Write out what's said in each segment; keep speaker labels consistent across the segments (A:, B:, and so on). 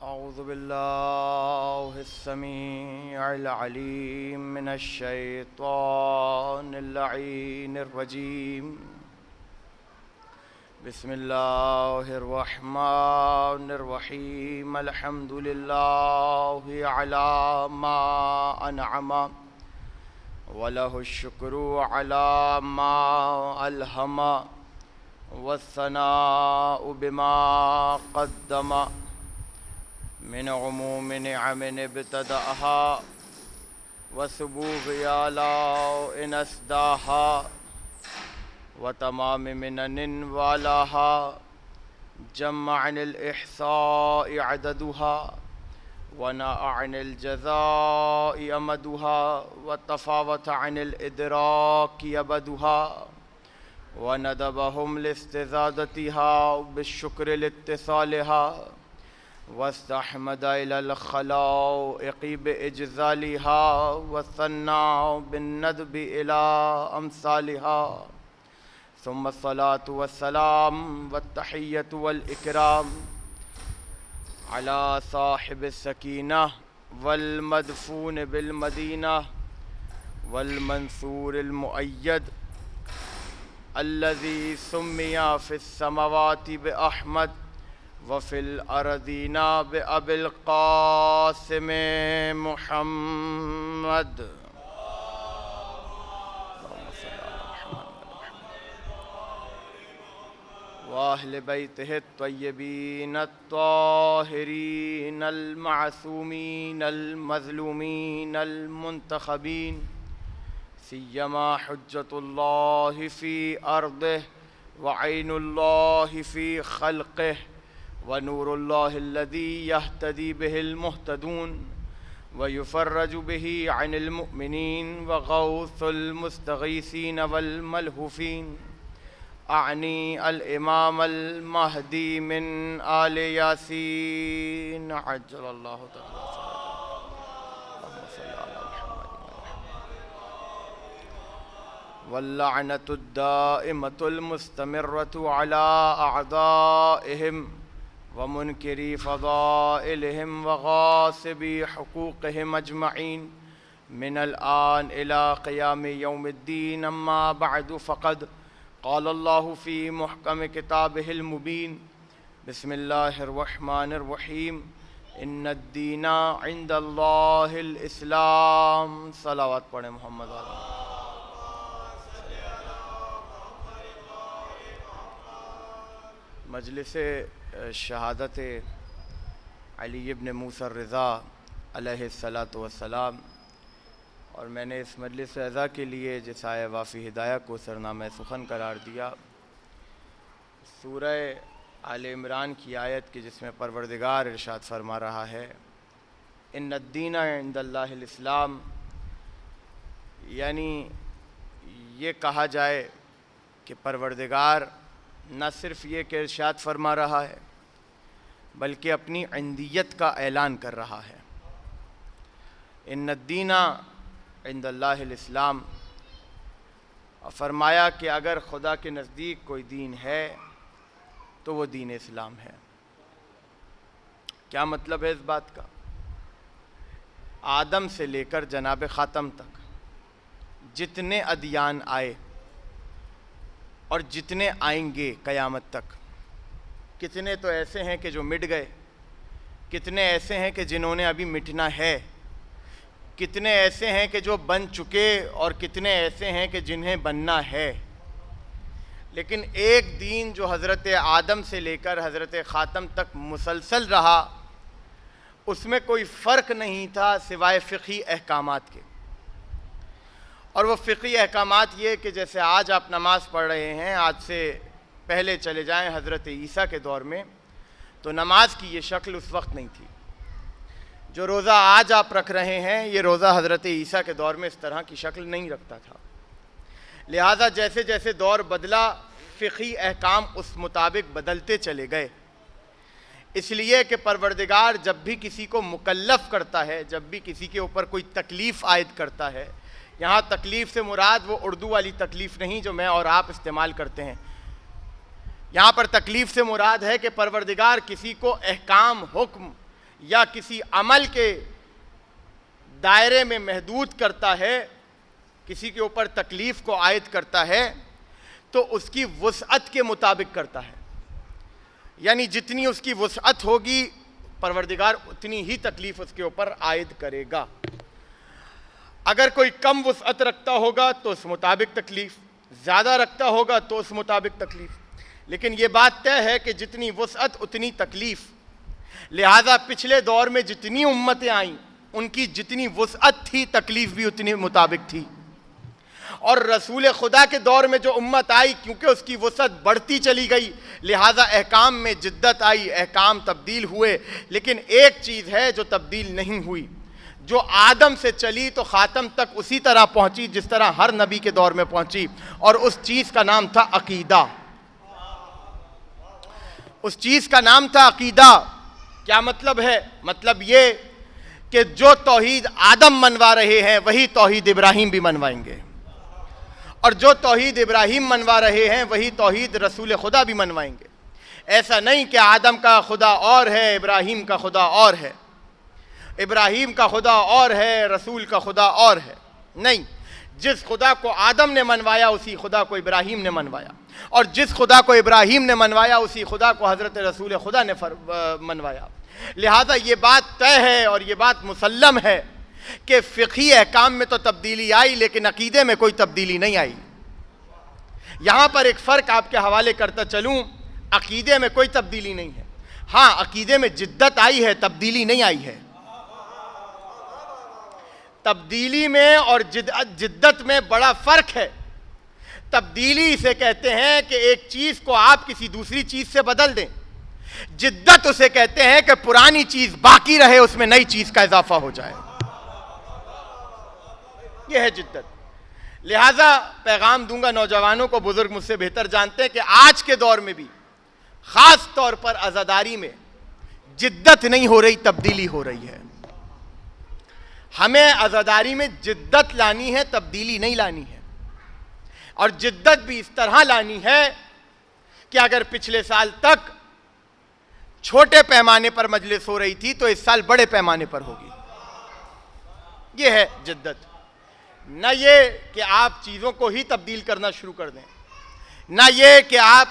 A: أعوذ بالله السميع العليم من الشيطان اللعين الرجيم. بسم الله الرحمن الرحيم. الحمد لله على ما أنعم وله الشكر على ما ألهم والثناء بما قدم من عموم نعم ابتدأها وسبوغ آلاء أسداها وتمام منن والاها جمع عن الإحصاء عددها ونأ عن الجزاء أمدها وتفاوت عن الإدراك يبدها وندبهم لاستزادتها بالشكر لاتصالها واستحمد إلى الخلائق بإجزالها والثناء بالندب إلى أمثالها ثم الصلاة والسلام والتحية والإكرام على صاحب السكينة والمدفون بالمدينة والمنصور المؤيد الذي سمي في السماوات بأحمد وفي الأرضين بأبي القاسم محمد. وأهل بيته الطيبين الطاهرين المعصومين المظلومين المنتخبين سيما حجة الله في أرضه وعين الله في خلقه ونور الله الذي يهتدي به المهتدون ويفرج به عن المؤمنين وغوث المستغيثين والملهوفين. أعني الإمام المهدي من آل ياسين عجل الله تعالى اللهم صل على محمد واللعنة الدائمة المستمرة على أعدائهم ومنكري فضائلهم وغاصبي حقوقهم أجمعين من الآن إلى قيام يوم الدين. أما بعد فقد قال الله في محكم كتابه المبين بسم الله الرحمن الرحيم إن الدين عند الله الإسلام. صلوات پڑھیں محمد علیہ. مجلس شہادت علی ابن موسیٰ الرضا علیہ السلام، اور میں نے اس مجلس اعزا کے لیے جسائے وافی ہدایہ کو سرنامہ سخن قرار دیا. سورہ آل عمران کی آیت کی جس میں پروردگار ارشاد فرما رہا ہے ان الدین عند اللہ الاسلام، یعنی یہ کہا جائے کہ پروردگار نہ صرف یہ کہ ارشاد فرما رہا ہے بلکہ اپنی عندیت کا اعلان کر رہا ہے. ان الدین عند اللہ الاسلام، اور فرمایا کہ اگر خدا کے نزدیک کوئی دین ہے تو وہ دین اسلام ہے. کیا مطلب ہے اس بات کا؟ آدم سے لے کر جناب خاتم تک جتنے ادیان آئے اور جتنے آئیں گے قیامت تک، کتنے تو ایسے ہیں کہ جو مٹ گئے، کتنے ایسے ہیں کہ جنہوں نے ابھی مٹنا ہے، کتنے ایسے ہیں کہ جو بن چکے اور کتنے ایسے ہیں کہ جنہیں بننا ہے. لیکن ایک دین جو حضرت آدم سے لے کر حضرت خاتم تک مسلسل رہا، اس میں کوئی فرق نہیں تھا سوائے فقہی احکامات کے. اور وہ فقہی احکامات یہ کہ جیسے آج آپ نماز پڑھ رہے ہیں، آج سے پہلے چلے جائیں حضرت عیسیٰ کے دور میں تو نماز کی یہ شکل اس وقت نہیں تھی. جو روزہ آج آپ رکھ رہے ہیں یہ روزہ حضرت عیسیٰ کے دور میں اس طرح کی شکل نہیں رکھتا تھا. لہذا جیسے جیسے دور بدلا فقہی احکام اس مطابق بدلتے چلے گئے. اس لیے کہ پروردگار جب بھی کسی کو مکلف کرتا ہے، جب بھی کسی کے اوپر کوئی تکلیف عائد کرتا ہے، یہاں تکلیف سے مراد وہ اردو والی تکلیف نہیں جو میں اور آپ استعمال کرتے ہیں، یہاں پر تکلیف سے مراد ہے کہ پروردگار کسی کو احکام، حکم یا کسی عمل کے دائرے میں محدود کرتا ہے، کسی کے اوپر تکلیف کو عائد کرتا ہے، تو اس کی وسعت کے مطابق کرتا ہے، یعنی جتنی اس کی وسعت ہوگی پروردگار اتنی ہی تکلیف اس کے اوپر عائد کرے گا۔ اگر کوئی کم وسعت رکھتا ہوگا تو اس مطابق تکلیف، زیادہ رکھتا ہوگا تو اس مطابق تکلیف، لیکن یہ بات طے ہے کہ جتنی وسعت اتنی تکلیف۔ لہذا پچھلے دور میں جتنی امتیں آئیں ان کی جتنی وسعت تھی تکلیف بھی اتنی مطابق تھی، اور رسول خدا کے دور میں جو امت آئی کیونکہ اس کی وسعت بڑھتی چلی گئی لہذا احکام میں جدت آئی، احکام تبدیل ہوئے، لیکن ایک چیز ہے جو تبدیل نہیں ہوئی، جو آدم سے چلی تو خاتم تک اسی طرح پہنچی جس طرح ہر نبی کے دور میں پہنچی، اور اس چیز کا نام تھا عقیدہ۔ اس چیز کا نام تھا عقیدہ۔ کیا مطلب ہے؟ مطلب یہ کہ جو توحید آدم منوا رہے ہیں وہی توحید ابراہیم بھی منوائیں گے، اور جو توحید ابراہیم منوا رہے ہیں وہی توحید رسول خدا بھی منوائیں گے۔ ایسا نہیں کہ آدم کا خدا اور ہے ابراہیم کا خدا اور ہے، ابراہیم کا خدا اور ہے رسول کا خدا اور ہے، نہیں، جس خدا کو آدم نے منوایا اسی خدا کو ابراہیم نے منوایا، اور جس خدا کو ابراہیم نے منوایا اسی خدا کو حضرت رسول خدا نے منوایا۔ لہذا یہ بات طے ہے اور یہ بات مسلم ہے کہ فقہی احکام میں تو تبدیلی آئی لیکن عقیدے میں کوئی تبدیلی نہیں آئی۔ یہاں پر ایک فرق آپ کے حوالے کرتا چلوں، عقیدے میں کوئی تبدیلی نہیں ہے، ہاں عقیدے میں جدت آئی ہے، تبدیلی نہیں آئی ہے۔ تبدیلی میں اور جدت میں بڑا فرق ہے۔ تبدیلی اسے کہتے ہیں کہ ایک چیز کو آپ کسی دوسری چیز سے بدل دیں، جدت اسے کہتے ہیں کہ پرانی چیز باقی رہے، اس میں نئی چیز کا اضافہ ہو جائے، یہ ہے جدت۔ لہٰذا پیغام دوں گا نوجوانوں کو، بزرگ مجھ سے بہتر جانتے ہیں کہ آج کے دور میں بھی خاص طور پر عزاداری میں جدت نہیں ہو رہی، تبدیلی ہو رہی ہے۔ ہمیں عزاداری میں جدت لانی ہے، تبدیلی نہیں لانی ہے، اور جدت بھی اس طرح لانی ہے کہ اگر پچھلے سال تک چھوٹے پیمانے پر مجلس ہو رہی تھی تو اس سال بڑے پیمانے پر ہوگی، یہ ہے جدت۔ نہ یہ کہ آپ چیزوں کو ہی تبدیل کرنا شروع کر دیں، نہ یہ کہ آپ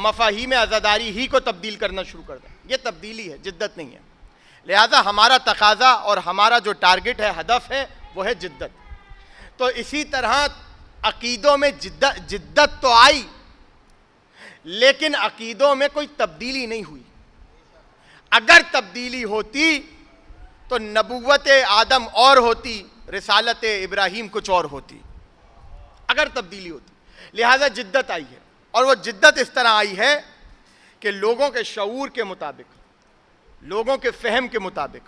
A: مفاہیم عزاداری ہی کو تبدیل کرنا شروع کر دیں، یہ تبدیلی ہے، جدت نہیں ہے۔ لہذا ہمارا تقاضا اور ہمارا جو ٹارگٹ ہے، ہدف ہے، وہ ہے جدت۔ تو اسی طرح عقیدوں میں جدت تو آئی لیکن عقیدوں میں کوئی تبدیلی نہیں ہوئی۔ اگر تبدیلی ہوتی تو نبوت آدم اور ہوتی، رسالت ابراہیم کچھ اور ہوتی، اگر تبدیلی ہوتی۔ لہذا جدت آئی ہے، اور وہ جدت اس طرح آئی ہے کہ لوگوں کے شعور کے مطابق، لوگوں کے فہم کے مطابق،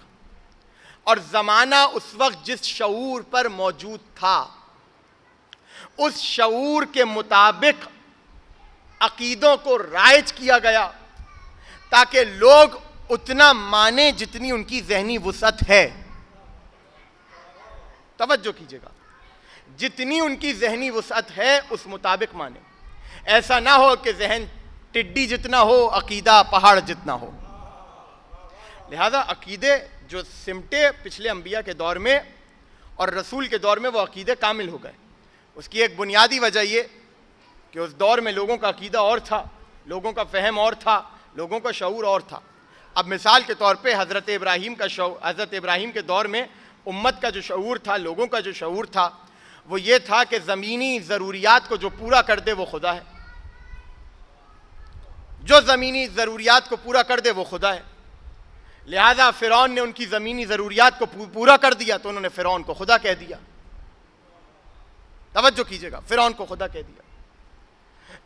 A: اور زمانہ اس وقت جس شعور پر موجود تھا اس شعور کے مطابق عقیدوں کو رائج کیا گیا تاکہ لوگ اتنا مانیں جتنی ان کی ذہنی وسعت ہے۔ توجہ کیجئے گا، جتنی ان کی ذہنی وسعت ہے اس مطابق مانیں، ایسا نہ ہو کہ ذہن ٹڈی جتنا ہو، عقیدہ پہاڑ جتنا ہو۔ لہذا عقیدے جو سمٹے پچھلے انبیاء کے دور میں اور رسول کے دور میں، وہ عقیدے کامل ہو گئے۔ اس کی ایک بنیادی وجہ یہ کہ اس دور میں لوگوں کا عقیدہ اور تھا، لوگوں کا فہم اور تھا، لوگوں کا شعور اور تھا۔ اب مثال کے طور پہ حضرت ابراہیم کے دور میں امت کا جو شعور تھا، لوگوں کا جو شعور تھا، وہ یہ تھا کہ زمینی ضروریات کو جو پورا کر دے وہ خدا ہے، جو زمینی ضروریات کو پورا کر دے وہ خدا ہے۔ لہذا فرعون نے ان کی زمینی ضروریات کو پورا کر دیا تو انہوں نے فرعون کو خدا کہہ دیا۔ توجہ کیجئے گا، فرعون کو خدا کہہ دیا۔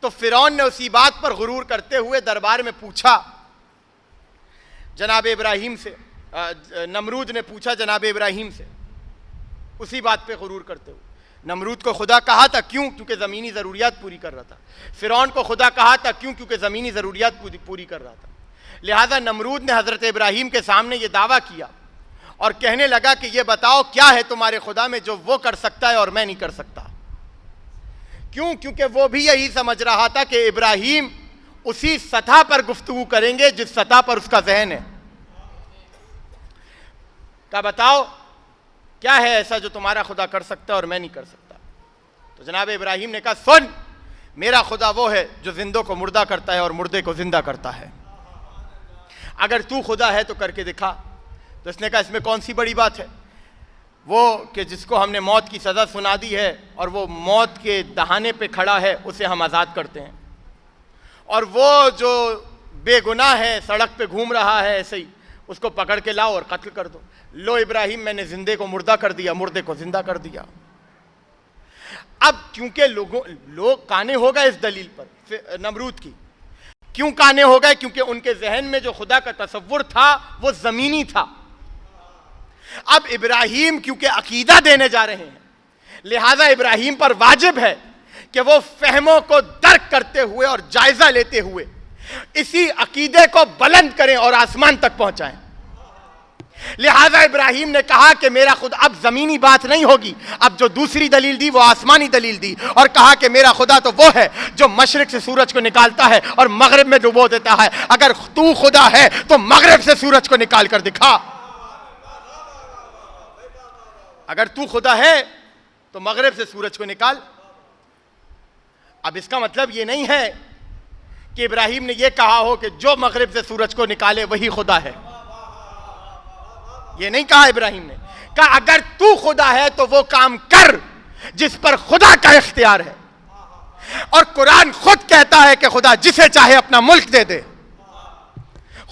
A: تو فرعون نے اسی بات پر غرور کرتے ہوئے دربار میں پوچھا جناب ابراہیم سے، نمرود نے پوچھا جناب ابراہیم سے، اسی بات پہ غرور کرتے ہوئے۔ نمرود کو خدا کہا تھا، کیوں؟ کیونکہ زمینی ضروریات پوری کر رہا تھا۔ فرعون کو خدا کہا تھا، کیوں؟ کیونکہ زمینی ضروریات پوری کر رہا تھا۔ لہذا نمرود نے حضرت ابراہیم کے سامنے یہ دعویٰ کیا اور کہنے لگا کہ یہ بتاؤ کیا ہے تمہارے خدا میں جو وہ کر سکتا ہے اور میں نہیں کر سکتا؟ کیوں؟ کیونکہ وہ بھی یہی سمجھ رہا تھا کہ ابراہیم اسی سطح پر گفتگو کریں گے جس سطح پر اس کا ذہن ہے۔ کہا بتاؤ کیا ہے ایسا جو تمہارا خدا کر سکتا ہے اور میں نہیں کر سکتا؟ تو جناب ابراہیم نے کہا سن، میرا خدا وہ ہے جو زندوں کو مردہ کرتا ہے اور مردے کو زندہ کرتا ہے، اگر تو خدا ہے تو کر کے دکھا۔ تو اس نے کہا اس میں کون سی بڑی بات ہے؟ وہ کہ جس کو ہم نے موت کی سزا سنا دی ہے اور وہ موت کے دہانے پہ کھڑا ہے اسے ہم آزاد کرتے ہیں، اور وہ جو بے گناہ ہے سڑک پہ گھوم رہا ہے ایسے ہی اس کو پکڑ کے لاؤ اور قتل کر دو۔ لو ابراہیم میں نے زندے کو مردہ کر دیا، مردے کو زندہ کر دیا۔ اب کیونکہ لوگ کانے ہو گئے اس دلیل پر نمرود کی، کیوں کانے ہو گئے؟ کیونکہ ان کے ذہن میں جو خدا کا تصور تھا وہ زمینی تھا۔ اب ابراہیم کیونکہ عقیدہ دینے جا رہے ہیں، لہذا ابراہیم پر واجب ہے کہ وہ فہموں کو درک کرتے ہوئے اور جائزہ لیتے ہوئے اسی عقیدے کو بلند کریں اور آسمان تک پہنچائیں۔ لہذا ابراہیم نے کہا کہ میرا خدا، اب زمینی بات نہیں ہوگی، اب جو دوسری دلیل دی وہ آسمانی دلیل دی، اور کہا کہ میرا خدا تو وہ ہے جو مشرق سے سورج کو نکالتا ہے اور مغرب میں ڈبو دیتا ہے، اگر تو خدا ہے تو مغرب سے سورج کو نکال کر دکھا۔ اگر تو خدا ہے تو مغرب سے سورج کو نکال۔ اب اس کا مطلب یہ نہیں ہے کہ ابراہیم نے یہ کہا ہو کہ جو مغرب سے سورج کو نکالے وہی خدا ہے، یہ نہیں کہا ابراہیم نے، کہا اگر تو خدا ہے تو وہ کام کر جس پر خدا کا اختیار ہے، اور قرآن خود کہتا ہے کہ خدا جسے چاہے اپنا ملک دے دے،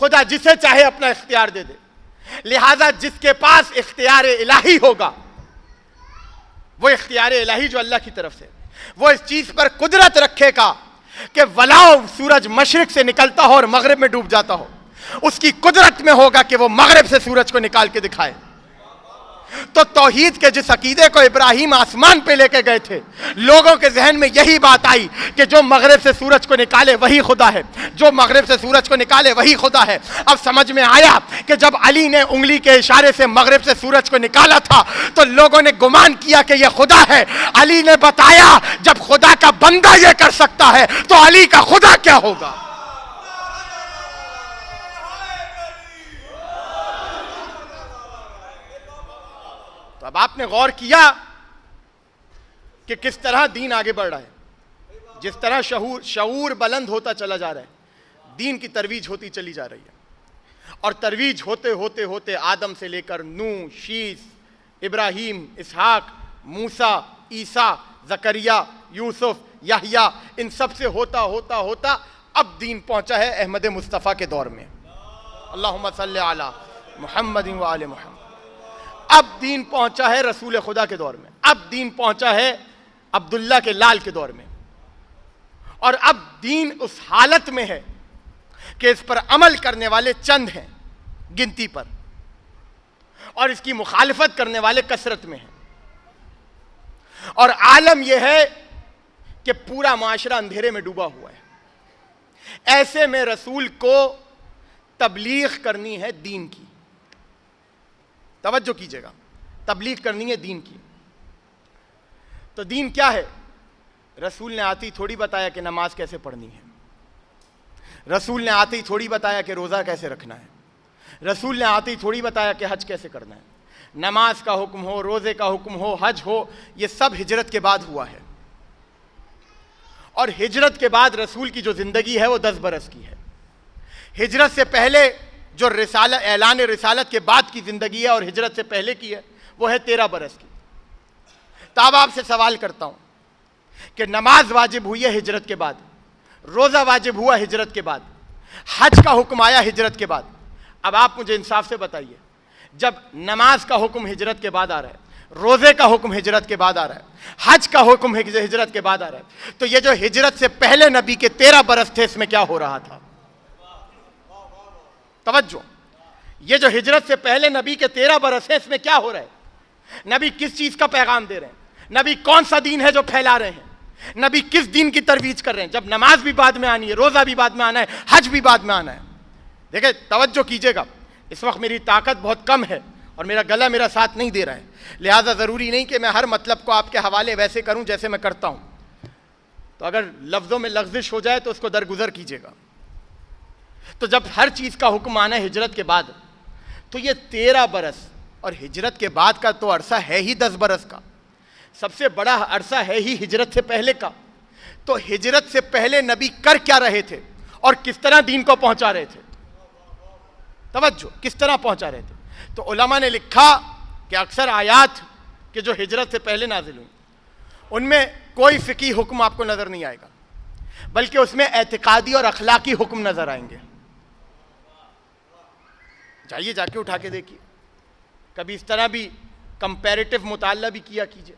A: خدا جسے چاہے اپنا اختیار دے دے، لہذا جس کے پاس اختیار الہی ہوگا، وہ اختیار الہی جو اللہ کی طرف سے، وہ اس چیز پر قدرت رکھے گا کہ ولاؤ سورج مشرق سے نکلتا ہو اور مغرب میں ڈوب جاتا ہو، اس کی قدرت میں ہوگا کہ وہ مغرب سے سورج کو نکال کے دکھائے۔ تو توحید کے جس عقیدے کو ابراہیم آسمان پہ لے کے گئے تھے، لوگوں کے ذہن میں یہی بات آئی کہ جو مغرب سے سورج کو نکالے وہی خدا ہے، جو مغرب سے سورج کو نکالے وہی خدا ہے۔ اب سمجھ میں آیا کہ جب علی نے انگلی کے اشارے سے مغرب سے سورج کو نکالا تھا تو لوگوں نے گمان کیا کہ یہ خدا ہے۔ علی نے بتایا جب خدا کا بندہ یہ کر سکتا ہے تو علی کا خدا کیا ہوگا؟ تو اب آپ نے غور کیا کہ کس طرح دین آگے بڑھ رہا ہے، جس طرح شعور بلند ہوتا چلا جا رہا ہے، دین کی ترویج ہوتی چلی جا رہی ہے، اور ترویج ہوتے ہوتے ہوتے آدم سے لے کر نوح، شیث، ابراہیم، اسحاق، موسیٰ، عیسیٰ، زکریا، یوسف، یحییٰ، ان سب سے ہوتا ہوتا ہوتا اب دین پہنچا ہے احمد مصطفیٰ کے دور میں۔ اللہم صلی علی محمد و آل محمد۔ اب دین پہنچا ہے رسول خدا کے دور میں، اب دین پہنچا ہے عبداللہ کے لال کے دور میں، اور اب دین اس حالت میں ہے کہ اس پر عمل کرنے والے چند ہیں گنتی پر، اور اس کی مخالفت کرنے والے کثرت میں ہیں، اور عالم یہ ہے کہ پورا معاشرہ اندھیرے میں ڈوبا ہوا ہے۔ ایسے میں رسول کو تبلیغ کرنی ہے دین کی، توجہ کیجئے گا، تبلیغ کرنی ہے دین کی۔ تو دین کیا ہے؟ رسول نے آتے ہی تھوڑی بتایا کہ نماز کیسے پڑھنی ہے، رسول نے آتے ہی تھوڑی بتایا کہ روزہ کیسے رکھنا ہے، رسول نے آتے ہی تھوڑی بتایا کہ حج کیسے کرنا ہے۔ نماز کا حکم ہو، روزے کا حکم ہو، حج ہو، یہ سب ہجرت کے بعد ہوا ہے، اور ہجرت کے بعد رسول کی جو زندگی ہے وہ 10 برس کی ہے۔ ہجرت سے پہلے جو اعلان رسالت کے بعد کی زندگی ہے اور ہجرت سے پہلے کی ہے وہ ہے 13 برس کی۔ تو اب آپ سے سوال کرتا ہوں کہ نماز واجب ہوئی ہے ہجرت کے بعد، روزہ واجب ہوا ہجرت کے بعد، حج کا حکم آیا ہجرت کے بعد، اب آپ مجھے انصاف سے بتائیے، جب نماز کا حکم ہجرت کے بعد آ رہا ہے، روزے کا حکم ہجرت کے بعد آ رہا ہے، حج کا حکم ہجرت کے بعد آ رہا ہے، تو یہ جو ہجرت سے پہلے نبی کے 13 برس تھے اس میں کیا ہو رہا تھا؟ توجہ، یہ جو ہجرت سے پہلے نبی کے 13 برس ہیں اس میں کیا ہو رہا ہے؟ نبی کس چیز کا پیغام دے رہے ہیں؟ نبی کون سا دین ہے جو پھیلا رہے ہیں؟ نبی کس دین کی ترویج کر رہے ہیں؟ جب نماز بھی بعد میں آنی ہے، روزہ بھی بعد میں آنا ہے، حج بھی بعد میں آنا ہے۔ دیکھیں توجہ کیجئے گا، اس وقت میری طاقت بہت کم ہے اور میرا گلا میرا ساتھ نہیں دے رہا ہے، لہٰذا ضروری نہیں کہ میں ہر مطلب کو آپ کے حوالے ویسے کروں جیسے میں کرتا ہوں، تو اگر لفظوں میں لغزش ہو جائے تو اس کو درگزر کیجئے گا۔ تو جب ہر چیز کا حکم آنا ہے ہجرت کے بعد، تو یہ 13 برس اور ہجرت کے بعد کا تو عرصہ ہے ہی 10 برس کا، سب سے بڑا عرصہ ہے ہی ہجرت سے پہلے کا. تو ہجرت سے پہلے نبی کر کیا رہے تھے اور کس طرح دین کو پہنچا رہے تھے؟ توجہ، کس طرح پہنچا رہے تھے؟ تو علماء نے لکھا کہ اکثر آیات کہ جو ہجرت سے پہلے نازل ہوئی ان میں کوئی فقہی حکم آپ کو نظر نہیں آئے گا، بلکہ اس میں اعتقادی اور اخلاقی حکم نظر آئیں گے. جائیے جا کے اٹھا کے دیکھیے، کبھی اس طرح بھی کمپیریٹو مطالعہ بھی کیا کیجئے.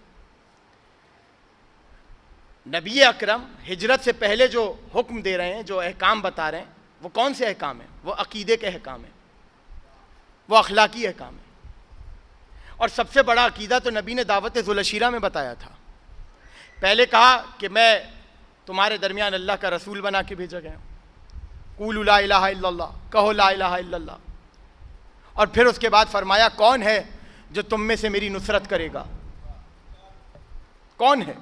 A: نبی اکرم ہجرت سے پہلے جو حکم دے رہے ہیں، جو احکام بتا رہے ہیں، وہ کون سے احکام ہیں؟ وہ عقیدے کے احکام ہیں، وہ اخلاقی احکام ہیں. اور سب سے بڑا عقیدہ تو نبی نے دعوت ذوالعشیرہ میں بتایا تھا. پہلے کہا کہ میں تمہارے درمیان اللہ کا رسول بنا کے بھیجا گیا ہوں، قولوا لا الہ الا اللہ، کہو لا الہ الا اللہ. اور پھر اس کے بعد فرمایا کون ہے جو تم میں سے میری نصرت کرے گا؟ کون ہے؟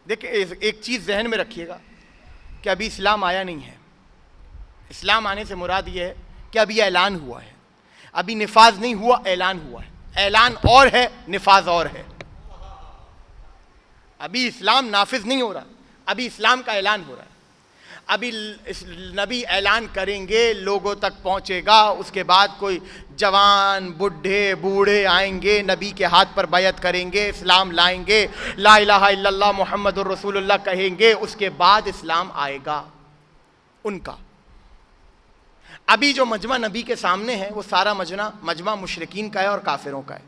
A: دیکھیں ایک چیز ذہن میں رکھیے گا کہ ابھی اسلام آیا نہیں ہے. اسلام آنے سے مراد یہ ہے کہ ابھی اعلان ہوا ہے، ابھی نفاذ نہیں ہوا، اعلان ہوا ہے. اعلان اور ہے، نفاذ اور ہے. ابھی اسلام نافذ نہیں ہو رہا، ابھی اسلام کا اعلان ہو رہا ہے. ابھی نبی اعلان کریں گے، لوگوں تک پہنچے گا، اس کے بعد کوئی جوان بڈھے بوڑھے آئیں گے، نبی کے ہاتھ پر بیعت کریں گے، اسلام لائیں گے، لا الہ الا اللہ محمد الرسول اللہ کہیں گے، اس کے بعد اسلام آئے گا ان کا. ابھی جو مجمع نبی کے سامنے ہے وہ سارا مجمع مشرکین کا ہے اور کافروں کا ہے.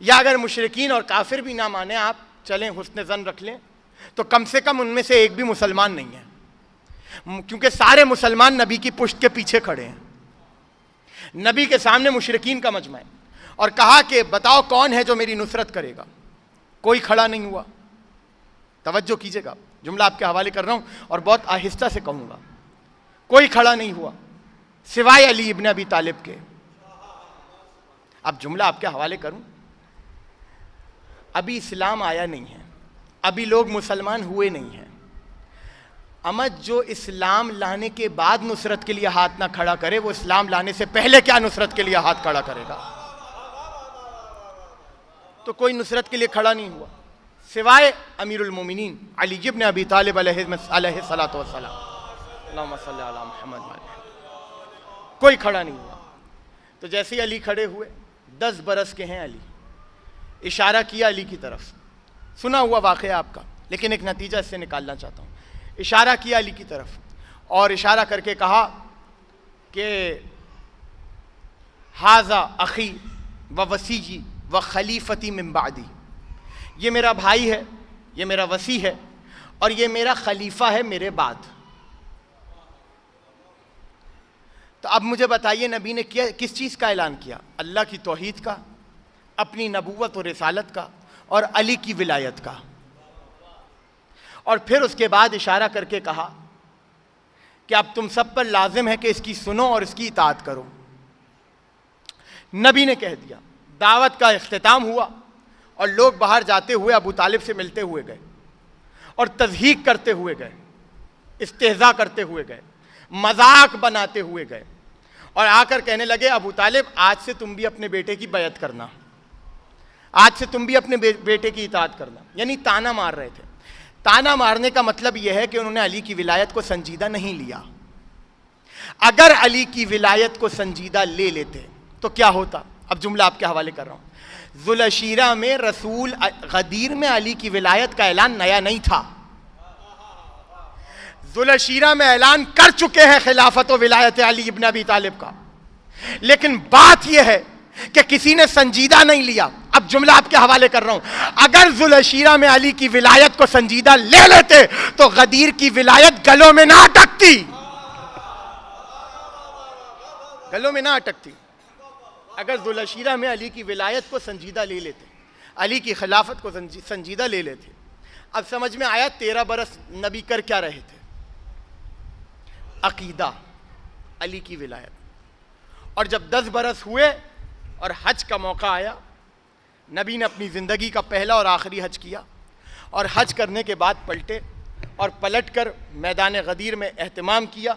A: یا اگر مشرکین اور کافر بھی نہ مانے، آپ چلیں حسن ظن رکھ لیں، تو کم سے کم ان میں سے ایک بھی مسلمان نہیں ہے، کیونکہ سارے مسلمان نبی کی پشت کے پیچھے کھڑے ہیں. نبی کے سامنے مشرکین کا مجمع ہے اور کہا کہ بتاؤ کون ہے جو میری نصرت کرے گا؟ کوئی کھڑا نہیں ہوا. توجہ کیجئے گا، جملہ آپ کے حوالے کر رہا ہوں اور بہت آہستہ سے کہوں گا. کوئی کھڑا نہیں ہوا سوائے علی ابن ابی طالب کے. اب جملہ آپ کے حوالے کروں، ابھی اسلام آیا نہیں ہے، ابھی لوگ مسلمان ہوئے نہیں ہیں. امت جو اسلام لانے کے بعد نصرت کے لیے ہاتھ نہ کھڑا کرے، وہ اسلام لانے سے پہلے کیا نصرت کے لیے ہاتھ کھڑا کرے گا؟ تو کوئی نصرت کے لیے کھڑا نہیں ہوا سوائے امیر المومنین علی ابن ابی طالب علیہ الصلوۃ والسلام. اللہم صلی علی محمد. کوئی کھڑا نہیں ہوا. تو جیسے ہی علی کھڑے ہوئے، 10 برس کے ہیں علی، اشارہ کیا علی کی طرف. سنا ہوا واقعہ آپ کا، لیکن ایک نتیجہ اس سے نکالنا چاہتا ہوں. اشارہ کیا علی کی طرف اور اشارہ کر کے کہا کہ ھذا اخی و وصیی و خلیفتی من بعدی، یہ میرا بھائی ہے، یہ میرا وصی ہے اور یہ میرا خلیفہ ہے میرے بعد. تو اب مجھے بتائیے نبی نے کس چیز کا اعلان کیا؟ اللہ کی توحید کا، اپنی نبوت و رسالت کا اور علی کی ولایت کا. اور پھر اس کے بعد اشارہ کر کے کہا کہ اب تم سب پر لازم ہے کہ اس کی سنو اور اس کی اطاعت کرو. نبی نے کہہ دیا. دعوت کا اختتام ہوا اور لوگ باہر جاتے ہوئے ابو طالب سے ملتے ہوئے گئے اور تضحیک کرتے ہوئے گئے، استہزاء کرتے ہوئے گئے، مذاق بناتے ہوئے گئے اور آ کر کہنے لگے ابو طالب آج سے تم بھی اپنے بیٹے کی بیعت کرنا، آج سے تم بھی اپنے بیٹے کی اطاعت کرنا. یعنی تانا مار رہے تھے. تانا مارنے کا مطلب یہ ہے کہ انہوں نے علی کی ولایت کو سنجیدہ نہیں لیا. اگر علی کی ولایت کو سنجیدہ لے لیتے تو کیا ہوتا؟ اب جملہ آپ کے حوالے کر رہا ہوں. ذوالعشیرہ میں رسول غدیر میں علی کی ولایت کا اعلان نیا نہیں تھا. ذوالعشیرہ میں اعلان کر چکے ہیں خلافت و ولایت علی ابن ابی طالب کا، لیکن بات یہ ہے کہ کسی نے سنجیدہ نہیں لیا. اب جملہ آپ کے حوالے کر رہا ہوں. اگر ذوالعشیرہ میں علی کی ولایت کو سنجیدہ لے لیتے تو غدیر کی ولایت گلوں میں نہ اٹکتی، گلوں میں نہ اٹکتی. اگر ذوالعشیرہ میں علی کی ولایت کو سنجیدہ لے لیتے، علی کی خلافت کو سنجیدہ لے لیتے. اب سمجھ میں آیا 13 برس نبی کر کیا رہے تھے؟ عقیدہ، علی کی ولایت. اور جب 10 برس ہوئے اور حج کا موقع آیا، نبی نے اپنی زندگی کا پہلا اور آخری حج کیا اور حج کرنے کے بعد پلٹے اور پلٹ کر میدان غدیر میں اہتمام کیا.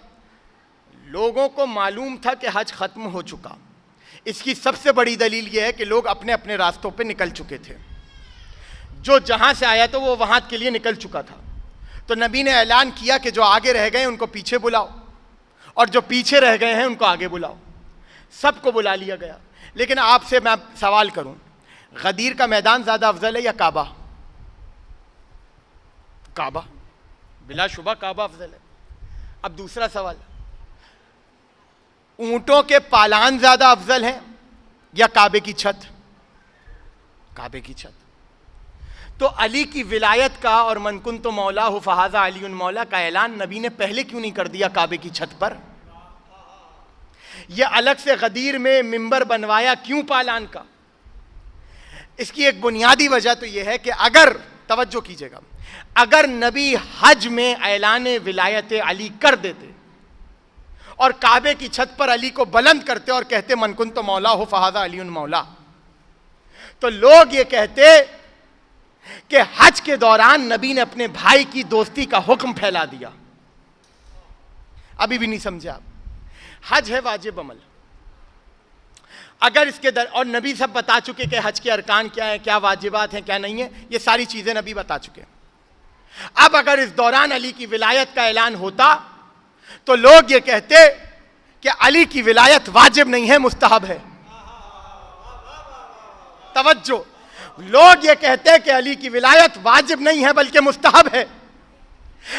A: لوگوں کو معلوم تھا کہ حج ختم ہو چکا، اس کی سب سے بڑی دلیل یہ ہے کہ لوگ اپنے اپنے راستوں پہ نکل چکے تھے. جو جہاں سے آیا تو وہ وہاں کے لیے نکل چکا تھا. تو نبی نے اعلان کیا کہ جو آگے رہ گئے ان کو پیچھے بلاؤ اور جو پیچھے رہ گئے ہیں ان کو آگے بلاؤ. سب کو بلا لیا گیا. لیکن آپ سے میں سوال کروں, غدیر کا میدان زیادہ افضل ہے یا کعبہ؟ کعبہ, بلا شبہ کعبہ افضل ہے. اب دوسرا سوال, اونٹوں کے پالان زیادہ افضل ہیں یا کعبے کی چھت؟ کعبے کی چھت. تو علی کی ولایت کا اور من کنت مولا فہذا علی مولا کا اعلان نبی نے پہلے کیوں نہیں کر دیا کعبے کی چھت پر؟ یہ الگ سے غدیر میں منبر بنوایا کیوں پالان کا؟ اس کی ایک بنیادی وجہ تو یہ ہے کہ اگر, توجہ کیجئے گا, اگر نبی حج میں اعلان ولایت علی کر دیتے اور کعبے کی چھت پر علی کو بلند کرتے اور کہتے من کنت مولا فہذا علی مولا, تو لوگ یہ کہتے کہ حج کے دوران نبی نے اپنے بھائی کی دوستی کا حکم پھیلا دیا. ابھی بھی نہیں سمجھے آپ؟ حج ہے واجب عمل. اگر اس کے اور نبی سب بتا چکے کہ حج کے ارکان کیا ہیں, کیا واجبات ہیں, کیا نہیں ہیں, یہ ساری چیزیں نبی بتا چکے. اب اگر اس دوران علی کی ولایت کا اعلان ہوتا تو لوگ یہ کہتے کہ علی کی ولایت واجب نہیں ہے, مستحب ہے. توجہ, لوگ یہ کہتے کہ علی کی ولایت واجب نہیں ہے بلکہ مستحب ہے.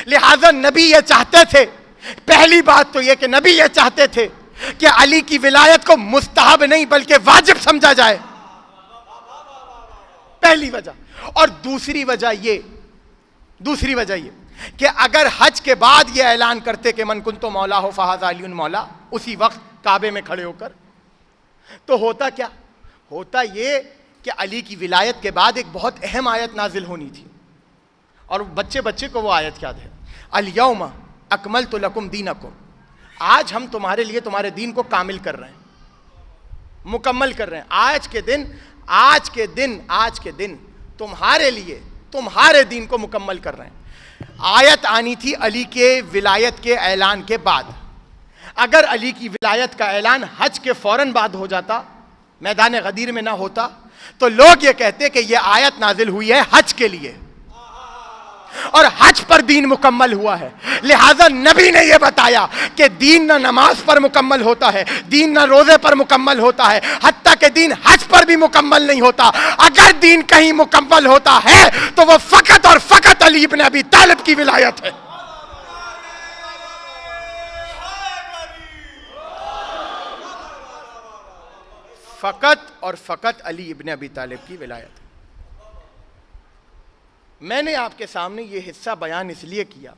A: لہذا نبی یہ چاہتے تھے, پہلی بات تو یہ کہ نبی یہ چاہتے تھے کہ علی کی ولایت کو مستحب نہیں بلکہ واجب سمجھا جائے, پہلی وجہ. اور دوسری وجہ یہ کہ اگر حج کے بعد یہ اعلان کرتے کہ من کنت مولا فہذا علی مولا اسی وقت کعبے میں کھڑے ہو کر, تو ہوتا کیا؟ ہوتا یہ کہ علی کی ولایت کے بعد ایک بہت اہم آیت نازل ہونی تھی, اور بچے کو وہ آیت یاد ہے, الیوم اکملت لکم دینکم, آج ہم تمہارے لیے تمہارے دین کو کامل کر رہے ہیں, مکمل کر رہے ہیں. آج کے دن تمہارے لیے تمہارے دین کو مکمل کر رہے ہیں. آیت آنی تھی علی کے ولایت کے اعلان کے بعد. اگر علی کی ولایت کا اعلان حج کے فوراً بعد ہو جاتا, میدان غدیر میں نہ ہوتا, تو لوگ یہ کہتے کہ یہ آیت نازل ہوئی ہے حج کے لیے اور حج پر دین مکمل ہوا ہے. لہذا نبی نے یہ بتایا کہ دین نہ نماز پر مکمل ہوتا ہے, دین نہ روزے پر مکمل ہوتا ہے, حتیٰ کہ دین حج پر بھی مکمل نہیں ہوتا. اگر دین کہیں مکمل ہوتا ہے تو وہ فقط اور فقط علی ابن ابی طالب کی ولایت ہے. فقط اور فقط علی ابن ابی طالب کی ولایت. میں نے آپ کے سامنے یہ حصہ بیان اس لیے کیا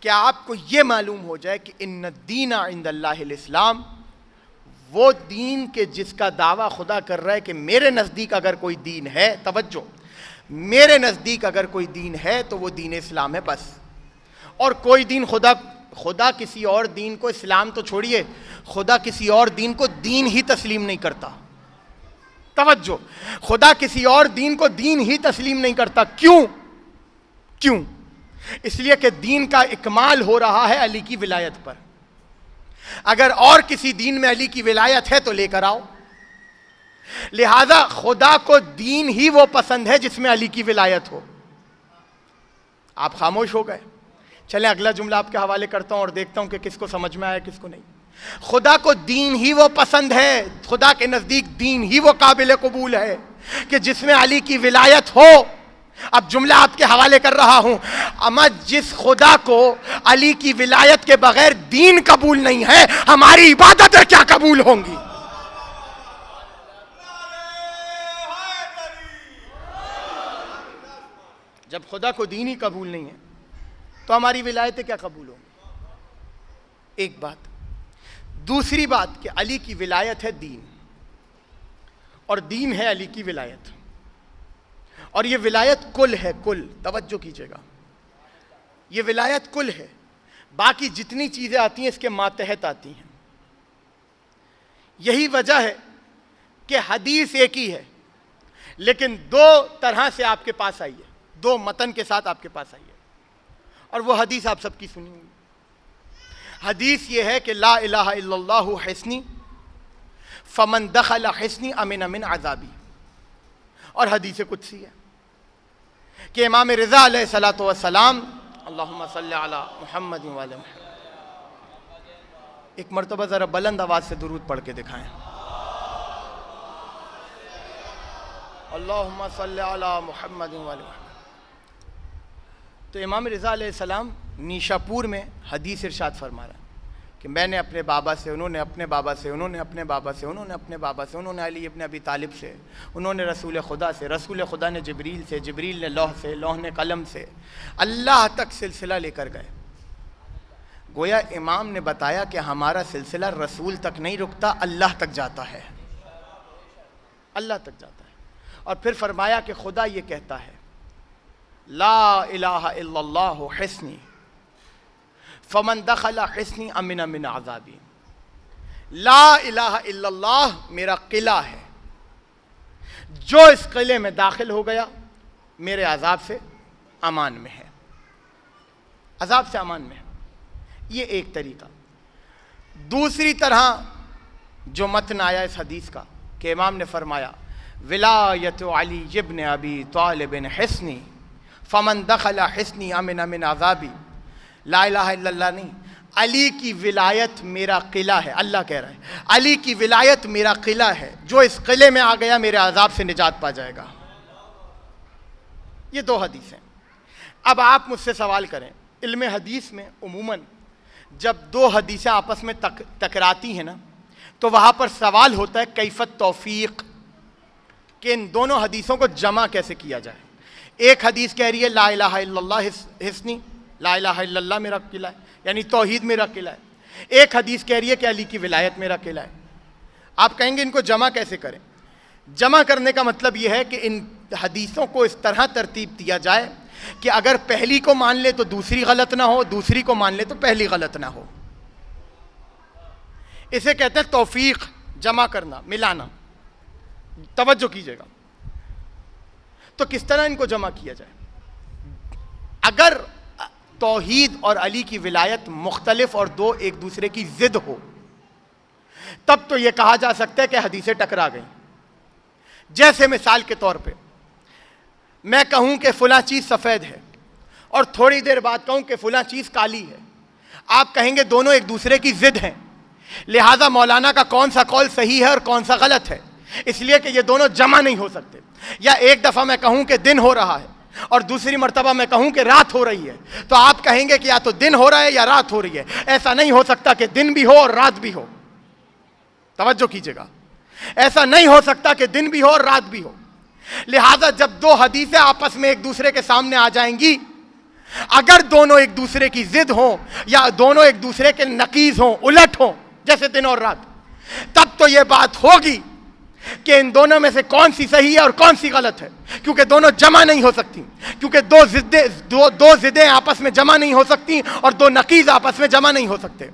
A: کہ آپ کو یہ معلوم ہو جائے کہ ان الدین عند اللہ الاسلام, وہ دین کے جس کا دعویٰ خدا کر رہا ہے کہ میرے نزدیک اگر کوئی دین ہے, توجہ, میرے نزدیک اگر کوئی دین ہے تو وہ دین اسلام ہے بس. اور کوئی دین خدا کسی اور دین کو, اسلام تو چھوڑیے, خدا کسی اور دین کو دین ہی تسلیم نہیں کرتا. توجہ, خدا کسی اور دین کو دین ہی تسلیم نہیں کرتا. کیوں؟ اس لیے کہ دین کا اکمال ہو رہا ہے علی کی ولایت پر. اگر اور کسی دین میں علی کی ولایت ہے تو لے کر آؤ. لہذا خدا کو دین ہی وہ پسند ہے جس میں علی کی ولایت ہو. آپ خاموش ہو گئے. چلیں اگلا جملہ آپ کے حوالے کرتا ہوں اور دیکھتا ہوں کہ کس کو سمجھ میں آیا کس کو نہیں. خدا کو دین ہی وہ پسند ہے, خدا کے نزدیک دین ہی وہ قابل قبول ہے کہ جس میں علی کی ولایت ہو. اب جملہ آپ کے حوالے کر رہا ہوں, اما جس خدا کو علی کی ولایت کے بغیر دین قبول نہیں ہے, ہماری عبادتیں کیا قبول ہوں گی؟ جب خدا کو دین ہی قبول نہیں ہے تو ہماری ولایتیں کیا قبول ہوں گی؟ ایک بات. دوسری بات کہ علی کی ولایت ہے دین, اور دین ہے علی کی ولایت, اور یہ ولایت کل ہے, کل. توجہ کیجئے گا, یہ ولایت کل ہے, باقی جتنی چیزیں آتی ہیں اس کے ماتحت آتی ہیں. یہی وجہ ہے کہ حدیث ایک ہی ہے لیکن دو طرح سے آپ کے پاس آئی ہے, دو متن کے ساتھ آپ کے پاس آئی ہے, اور وہ حدیث آپ سب کی سنی ہوئی. حدیث یہ ہے کہ لا الہ الا اللہ حسنی فمن دخل حصنی امن من عذابی. اور حدیث قدسی ہے کہ امام رضا علیہ الصلوۃ والسلام اللہم صلی علی محمد وعلی محمد. ایک مرتبہ ذرا بلند آواز سے درود پڑھ کے دکھائیں. اللہم صلی علی محمد وعلی محمد. تو امام رضا علیہ السلام نیشاپور میں حدیث ارشاد فرما رہا ہے کہ میں نے اپنے بابا سے، انہوں نے اپنے بابا سے، انہوں نے اپنے بابا سے، انہوں نے اپنے بابا سے، انہوں نے علی ابن ابی طالب سے، انہوں نے رسول خدا سے، رسول خدا نے جبریل سے، جبریل نے لوح سے، لوح نے قلم سے، اللہ تک سلسلہ لے کر گئے. گویا امام نے بتایا کہ ہمارا سلسلہ رسول تک نہیں رکتا، اللہ تک جاتا ہے، اللہ تک جاتا ہے. اور پھر فرمایا کہ خدا یہ کہتا ہے لا الہ الا اللہ حصنی فمن دخل حصنی امن من عذابی. لا الہ الا اللہ میرا قلعہ ہے، جو اس قلعے میں داخل ہو گیا میرے عذاب سے امان میں ہے، عذاب سے امان میں ہے. یہ ایک طریقہ. دوسری طرح جو متن آیا اس حدیث کا کہ امام نے فرمایا ولایت علی ابن ابی طالب حصنی فمن دخل حصنی امن من عذابی. لا الہ الا اللہ نہیں، علی کی ولایت میرا قلعہ ہے. اللہ کہہ رہا ہے علی کی ولایت میرا قلعہ ہے، جو اس قلعے میں آ گیا میرے عذاب سے نجات پا جائے گا. یہ دو حدیث ہیں. اب آپ مجھ سے سوال کریں، علم حدیث میں عموماً جب دو حدیثیں آپس میں ٹکراتی ہیں نا تو وہاں پر سوال ہوتا ہے کیفیت توفیق، کہ ان دونوں حدیثوں کو جمع کیسے کیا جائے. ایک حدیث کہہ رہی ہے لا الہ الا اللہ حصنی، لا الہ الا اللہ میرا قلعہ ہے، یعنی توحید میرا قلعہ ہے. ایک حدیث کہہ رہی ہے کہ علی کی ولایت میرا قلعہ ہے. آپ کہیں گے ان کو جمع کیسے کریں؟ جمع کرنے کا مطلب یہ ہے کہ ان حدیثوں کو اس طرح ترتیب دیا جائے کہ اگر پہلی کو مان لے تو دوسری غلط نہ ہو، دوسری کو مان لے تو پہلی غلط نہ ہو. اسے کہتے ہیں توفیق، جمع کرنا، ملانا. توجہ کیجئے گا. تو کس طرح ان کو جمع کیا جائے؟ اگر توحید اور علی کی ولایت مختلف اور دو ایک دوسرے کی ضد ہو تب تو یہ کہا جا سکتا ہے کہ حدیثیں ٹکرا گئیں. جیسے مثال کے طور پہ میں کہوں کہ فلاں چیز سفید ہے اور تھوڑی دیر بعد کہوں کہ فلاں چیز کالی ہے. آپ کہیں گے دونوں ایک دوسرے کی ضد ہیں، لہذا مولانا کا کون سا قول صحیح ہے اور کون سا غلط ہے، اس لیے کہ یہ دونوں جمع نہیں ہو سکتے. یا ایک دفعہ میں کہوں کہ دن ہو رہا ہے اور دوسری مرتبہ میں کہوں کہ رات ہو رہی ہے، تو آپ کہیں گے کہ یا تو دن ہو رہا ہے یا رات ہو رہی ہے. ایسا نہیں ہو سکتا کہ دن بھی ہو اور رات بھی ہو. توجہ کیجئے گا، ایسا نہیں ہو سکتا کہ دن بھی ہو اور رات بھی ہو. لہذا جب دو حدیثیں آپس میں ایک دوسرے کے سامنے آ جائیں گی، اگر دونوں ایک دوسرے کی ضد ہوں یا دونوں ایک دوسرے کے نقیض ہوں، الٹ ہوں، جیسے دن اور رات، تب تو یہ بات ہوگی کہ ان دونوں میں سے کون سی صحیح ہے اور کون سی غلط ہے، کیونکہ دونوں جمع نہیں ہو سکتی، کیونکہ دو ضدیں آپس میں جمع نہیں ہو سکتی اور دو نقیض آپس میں جمع نہیں ہو سکتے.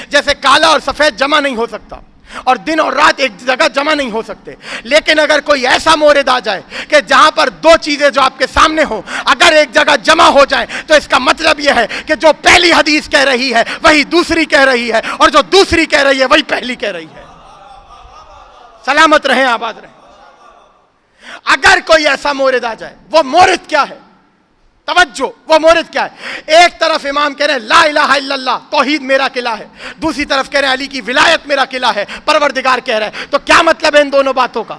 A: جیسے کالا اور سفید جمع نہیں ہو سکتا اور دن اور رات ایک جگہ جمع نہیں ہو سکتے. لیکن اگر کوئی ایسا مورد آ جائے کہ جہاں پر دو چیزیں جو آپ کے سامنے ہوں اگر ایک جگہ جمع ہو جائیں تو اس کا مطلب یہ ہے کہ جو پہلی حدیث کہہ رہی ہے وہی دوسری کہہ رہی ہے اور جو دوسری کہہ رہی ہے وہی پہلی کہہ رہی ہے. سلامت رہیں، آباد رہیں. اگر کوئی ایسا مورد آ جائے، وہ مورد کیا ہے؟ توجہ، وہ مورد کیا ہے؟ ایک طرف امام کہہ رہے ہیں لا الہ الا اللہ توحید میرا قلعہ ہے، دوسری طرف کہہ رہے ہیں علی کی ولایت میرا قلعہ ہے، پروردگار کہہ رہے ہیں. تو کیا مطلب ہے ان دونوں باتوں کا؟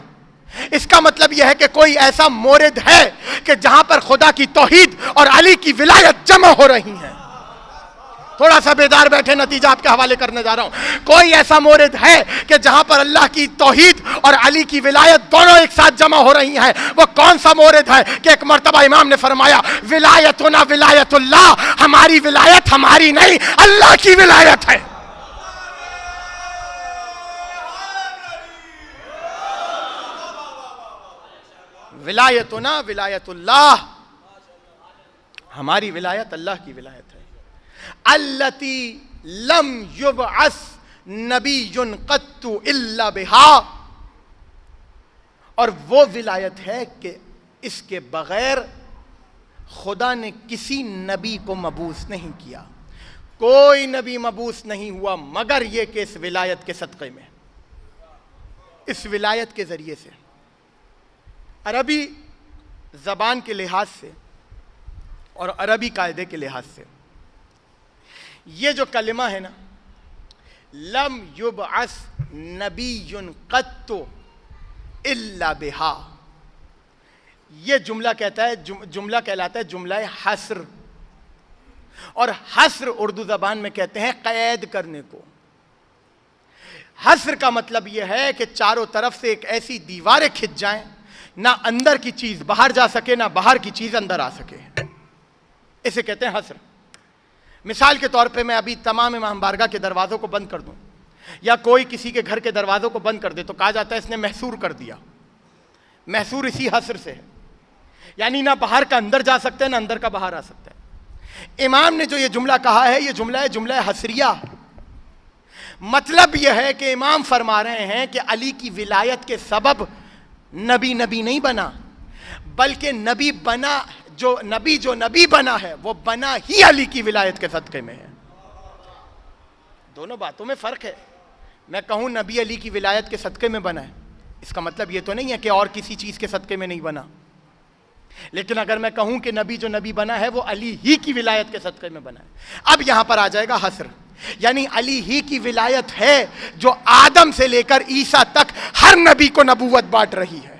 A: اس کا مطلب یہ ہے کہ کوئی ایسا مورد ہے کہ جہاں پر خدا کی توحید اور علی کی ولایت جمع ہو رہی ہیں. تھوڑا سا بیدار بیٹھے، نتیجہ آپ کے حوالے کرنے جا رہا ہوں. کوئی ایسا مورد ہے کہ جہاں پر اللہ کی توحید اور علی کی ولایت دونوں ایک ساتھ جمع ہو رہی ہیں. وہ کون سا مورد ہے کہ ایک مرتبہ امام نے فرمایا ولایتنا ولایت اللہ، ہماری ولایت ہماری نہیں، اللہ کی ولایت ہے. ولایتنا ولایت اللہ، ہماری ولایت اللہ کی ولایت ہے. التی لم یبعث نبی قط الا بہا، اور وہ ولایت ہے کہ اس کے بغیر خدا نے کسی نبی کو مبعوث نہیں کیا. کوئی نبی مبعوث نہیں ہوا مگر یہ کہ اس ولایت کے صدقے میں. اس ولایت کے ذریعے سے، عربی زبان کے لحاظ سے اور عربی قاعدے کے لحاظ سے یہ جو کلمہ ہے نا، لم یبعث نبی قط الا بہا، یہ جملہ کہلاتا ہے جملہ حصر، اور حصر اردو زبان میں کہتے ہیں قید کرنے کو۔ حصر کا مطلب یہ ہے کہ چاروں طرف سے ایک ایسی دیواریں کھنچ جائیں، نہ اندر کی چیز باہر جا سکے، نہ باہر کی چیز اندر آ سکے، اسے کہتے ہیں حصر۔ مثال کے طور پہ میں ابھی تمام امام بارگاہ کے دروازوں کو بند کر دوں، یا کوئی کسی کے گھر کے دروازوں کو بند کر دے، تو کہا جاتا ہے اس نے محصور کر دیا۔ محصور اسی حصر سے ہے، یعنی نہ باہر کا اندر جا سکتا ہے، نہ اندر کا باہر آ سکتا ہے۔ امام نے جو یہ جملہ کہا ہے، یہ جملہ حصریہ۔ مطلب یہ ہے کہ امام فرما رہے ہیں کہ علی کی ولایت کے سبب نبی نہیں بنا، بلکہ نبی بنا ہے وہ بنا ہی علی کی ولایت کے صدقے میں ہے۔ دونوں باتوں میں فرق ہے۔ میں کہوں نبی علی کی ولایت کے صدقے میں بنا ہے، اس کا مطلب یہ تو نہیں ہے کہ اور کسی چیز کے صدقے میں نہیں بنا، لیکن اگر میں کہوں کہ نبی جو نبی بنا ہے وہ علی ہی کی ولایت کے صدقے میں بنا ہے، اب یہاں پر آ جائے گا حصر، یعنی علی ہی کی ولایت ہے جو آدم سے لے کر عیسیٰ تک ہر نبی کو نبوت بانٹ رہی ہے۔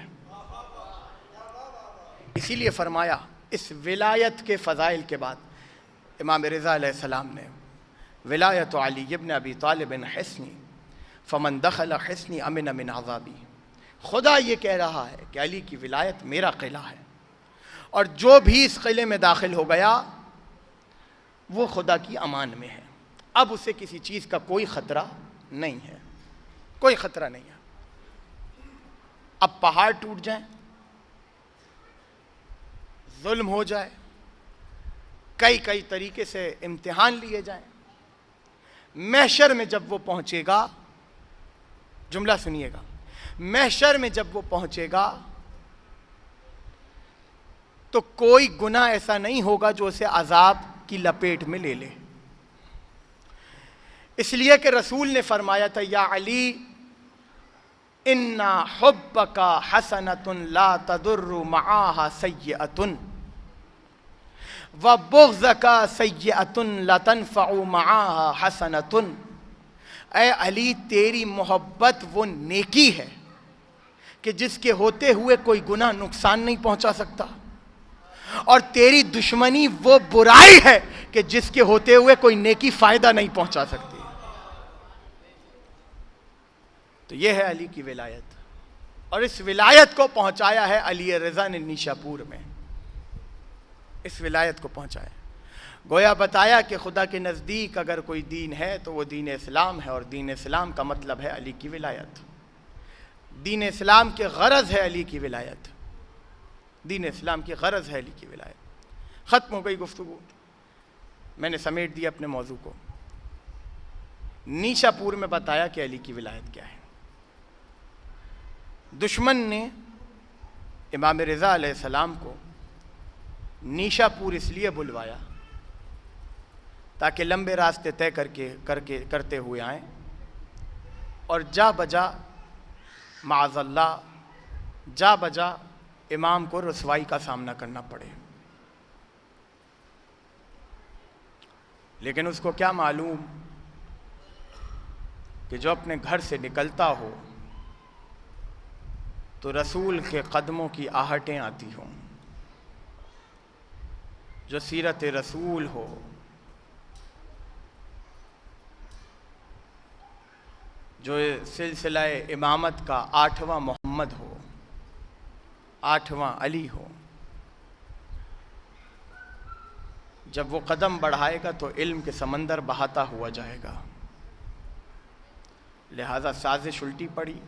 A: اسی لیے فرمایا اس ولایت کے فضائل کے بعد امام رضا علیہ السلام نے ولایت علی ابن ابی طالب حصنی فمن دخل حصنی امن من عذابی، خدا یہ کہہ رہا ہے کہ علی کی ولایت میرا قلعہ ہے، اور جو بھی اس قلعے میں داخل ہو گیا وہ خدا کی امان میں ہے، اب اسے کسی چیز کا کوئی خطرہ نہیں ہے، کوئی خطرہ نہیں ہے۔ اب پہاڑ ٹوٹ جائیں، ظلم ہو جائے، کئی طریقے سے امتحان لیے جائیں، محشر میں جب وہ پہنچے گا، جملہ سنیے گا، محشر میں جب وہ پہنچے گا تو کوئی گناہ ایسا نہیں ہوگا جو اسے عذاب کی لپیٹ میں لے لے، اس لیے کہ رسول نے فرمایا تھا یا علی اِنَّا حُبَّكَ حَسَنَةٌ لَا تَضُرُّ مَعَاهَا سَيِّئَةٌ وَبُغْضَكَ سَيِّئَةٌ لَا تَنْفَعُ مَعَاهَا حَسَنَةٌ، اے علی تیری محبت وہ نیکی ہے کہ جس کے ہوتے ہوئے کوئی گناہ نقصان نہیں پہنچا سکتا، اور تیری دشمنی وہ برائی ہے کہ جس کے ہوتے ہوئے کوئی نیکی فائدہ نہیں پہنچا سکتی۔ تو یہ ہے علی کی ولایت، اور اس ولایت کو پہنچایا ہے علی رضا نے نیشا پور میں، اس ولایت کو پہنچایا، گویا بتایا کہ خدا کے نزدیک اگر کوئی دین ہے تو وہ دین اسلام ہے، اور دین اسلام کا مطلب ہے علی کی ولایت، دین اسلام کی غرض ہے علی کی ولایت، دین اسلام کی غرض ہے علی کی ولایت۔ ختم ہو گئی گفتگو، میں نے سمیٹ دیا اپنے موضوع کو۔ نیشا پور میں بتایا کہ علی کی ولایت کیا ہے۔ دشمن نے امام رضا علیہ السلام کو نیشا پور اس لیے بلوایا تاکہ لمبے راستے طے کرتے ہوئے آئیں، اور جا بجا معاذ اللہ جا بجا امام کو رسوائی کا سامنا کرنا پڑے، لیکن اس کو کیا معلوم کہ جو اپنے گھر سے نکلتا ہو تو رسول کے قدموں کی آہٹیں آتی ہوں، جو سیرت رسول ہو، جو سلسلہ امامت کا 8واں محمد ہو، 8واں علی ہو، جب وہ قدم بڑھائے گا تو علم کے سمندر بہاتا ہوا جائے گا، لہذا سازش الٹی پڑی،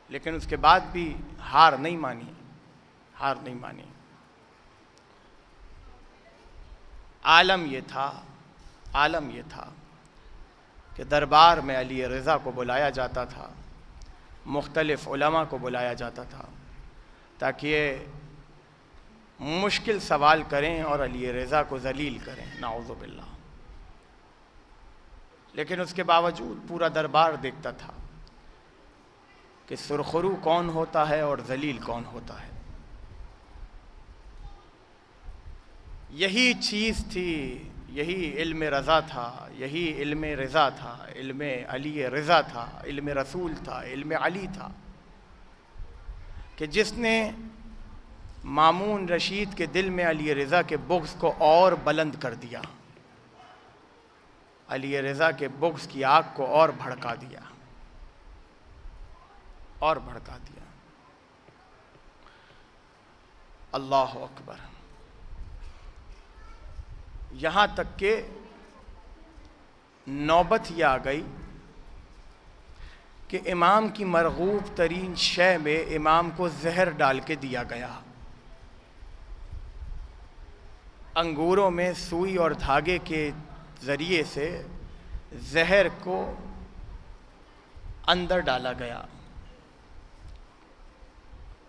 A: لیکن اس کے بعد بھی ہار نہیں مانی۔ عالم یہ تھا کہ دربار میں علی رضا کو بلایا جاتا تھا، مختلف علماء کو بلایا جاتا تھا تاکہ یہ مشکل سوال کریں اور علی رضا کو ذلیل کریں، نعوذ باللہ، لیکن اس کے باوجود پورا دربار دیکھتا تھا کہ سرخرو کون ہوتا ہے اور ذلیل کون ہوتا ہے۔ یہی چیز تھی، یہی علم رضا تھا، یہی علم رضا تھا، علم علی رضا تھا، علم رسول تھا، علم علی تھا، کہ جس نے مامون رشید کے دل میں علی رضا کے بغض کو اور بلند کر دیا، علی رضا کے بغض کی آگ کو اور بھڑکا دیا، اور بھڑکا دیا۔ اللہ اکبر۔ یہاں تک کہ نوبت یہ آ گئی کہ امام کی مرغوب ترین شے میں امام کو زہر ڈال کے دیا گیا۔ انگوروں میں سوئی اور دھاگے کے ذریعے سے زہر کو اندر ڈالا گیا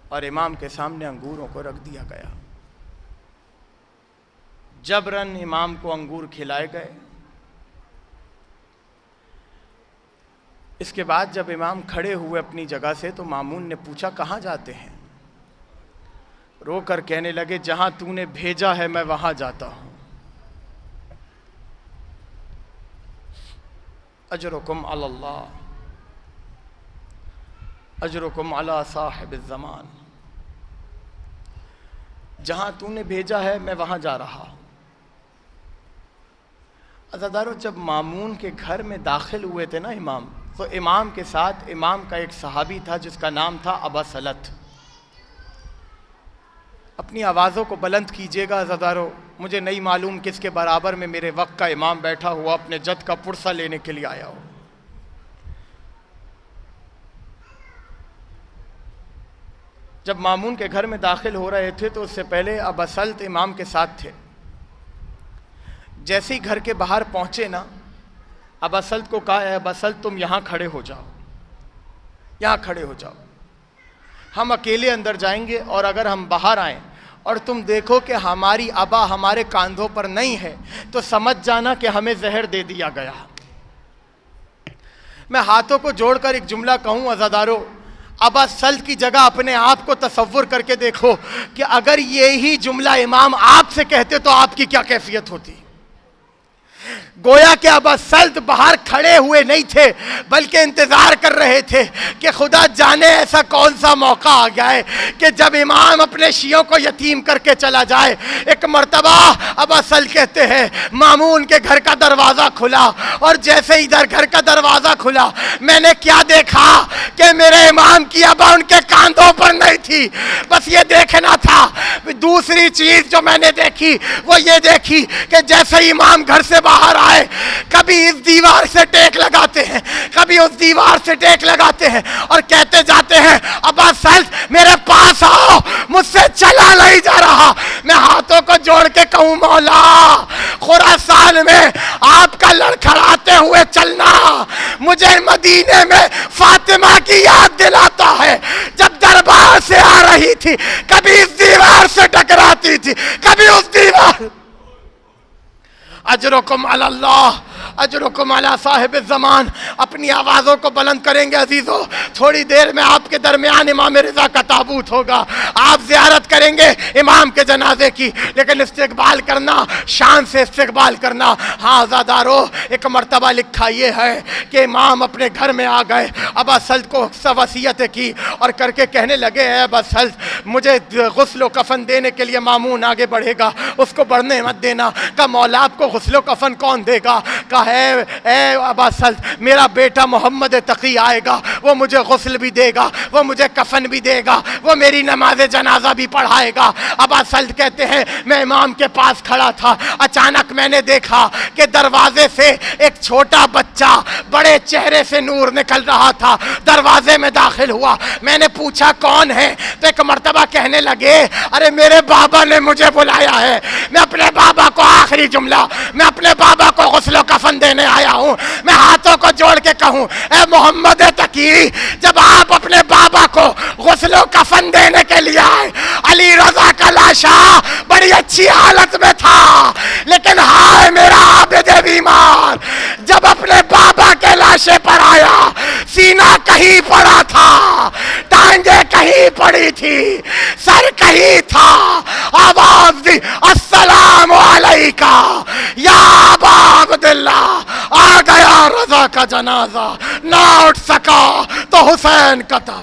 A: اور امام کے سامنے انگوروں کو رکھ دیا گیا۔ جبراً امام کو انگور کھلائے گئے۔ اس کے بعد جب امام کھڑے ہوئے اپنی جگہ سے تو مامون نے پوچھا کہاں جاتے ہیں؟ رو کر کہنے لگے جہاں تو نے بھیجا ہے میں وہاں جاتا ہوں۔ اجرکم علی اللہ، اجرکم علی صاحب الزمان، جہاں تو نے بھیجا ہے میں وہاں جا رہا ہوں۔ عزادارو، جب مامون کے گھر میں داخل ہوئے تھے نا امام، تو امام کے ساتھ امام کا ایک صحابی تھا جس کا نام تھا ابا سلت۔ اپنی آوازوں کو بلند کیجیے گا عزادارو، مجھے نہیں معلوم کس کے برابر میں میرے وقت کا امام بیٹھا ہوا اپنے جد کا پرسہ لینے کے لیے آیا ہو۔ جب مامون کے گھر میں داخل ہو رہے تھے تو اس سے پہلے ابا سلت امام کے ساتھ تھے۔ جیسے ہی گھر کے باہر پہنچے نا، ابا سلت کو کہا ہے ابا سلت تم یہاں کھڑے ہو جاؤ، یہاں کھڑے ہو جاؤ، ہم اکیلے اندر جائیں گے اور اگر ہم باہر آئیں اور تم دیکھو کہ ہماری ابا ہمارے کاندھوں پر نہیں ہے تو سمجھ جانا کہ ہمیں زہر دے دیا گیا۔ میں ہاتھوں کو جوڑ کر ایک جملہ کہوں عزادارو، ابا سلت کی جگہ اپنے آپ کو تصور کر کے دیکھو کہ اگر یہی جملہ امام آپ سے کہتے تو آپ کی کیا کیفیت ہوتی۔ گویا کہ ابا سلت باہر کھڑے ہوئے نہیں تھے بلکہ انتظار کر رہے تھے کہ خدا جانے ایسا کون سا موقع آ گیا ہے کہ جب امام اپنے شیعوں کو یتیم کر کے چلا جائے۔ ایک مرتبہ ابا سلت کہتے ہیں مامون کے گھر کا دروازہ کھلا اور جیسے ادھر گھر کا دروازہ کھلا میں نے کیا دیکھا کہ میرے امام کی ابا ان کے کاندھوں پر نہیں تھی، بس یہ دیکھنا تھا۔ دوسری چیز جو میں نے دیکھی وہ یہ دیکھی کہ جیسے امام گھر سے باہر آئے کبھی اس دیوار سے ٹیک لگاتے ہیں، کبھی اس دیوار سے ٹیک لگاتے ہیں اور کہتے جاتے ہیں ابا سلت میرے پاس آؤ، مجھ سے چلا نہیں جا رہا۔ میں ہاتھوں کو جوڑ کے کہوں مولا، خراسان میں آپ کا لڑکھڑاتے ہوئے چلنا مجھے مدینے میں فاطمہ کی یاد دلاتا ہے، جب دربار سے آ رہی تھی کبھی اس دیوار سے ٹکراتی تھی کبھی اس دیوار۔ اجرکم علی اللہ، اجرکم علی صاحب الزمان۔ اپنی آوازوں کو بلند کریں گے عزیزو، تھوڑی دیر میں آپ کے درمیان امام رضا کا تابوت ہوگا، آپ زیارت کریں گے امام کے جنازے کی، لیکن استقبال کرنا، شان سے استقبال کرنا۔ ہاں عزادارو، ایک مرتبہ لکھا یہ ہے کہ امام اپنے گھر میں آ گئے، ابا سلت کو وصیت کی اور کر کے کہنے لگے اے ابا سلت مجھے غسل و کفن دینے کے لیے مامون آگے بڑھے گا، اس کو بڑھنے مت دینا۔ کہ مولا آپ کو غسل و کفن کون دے گا؟ کہا اے ابا سلت میرا بیٹا محمد تقی آئے گا، وہ مجھے غسل بھی دے گا، وہ مجھے کفن بھی دے گا، وہ میری نماز جنازہ بھی پڑھائے گا۔ ابا سلت کہتے ہیں میں امام کے پاس کھڑا تھا، اچانک میں نے دیکھا کہ دروازے سے ایک چھوٹا بچہ بڑے چہرے سے نور نکل رہا تھا، دروازے میں داخل ہوا۔ میں نے پوچھا کون ہے؟ تو ایک مرتبہ کہنے لگے ارے میرے بابا نے مجھے بلایا ہے، میں اپنے بابا کو، آخری جملہ، میں اپنے بابا کو غسل و کفن دینے آیا ہوں۔ میں ہاتھوں کو جوڑ کے کہوں اے محمد تقی، جب آپ اپنے بابا کو غسل و کفن دینے کے لیے آئے، علی رضا کا لاشا بڑی اچھی حالت میں تھا، لیکن ہائے میرا عابد بیمار جب اپنے بابا کے لاشے پر آیا سینہ کہیں پڑا تھا، نہیں پڑی تھی، سر کہیں تھا، آواز دی السلام علیکہ یا ابا عبداللہ، آ گیا رضا کا جنازہ، نہ اٹھ سکا تو حسین کا تھا۔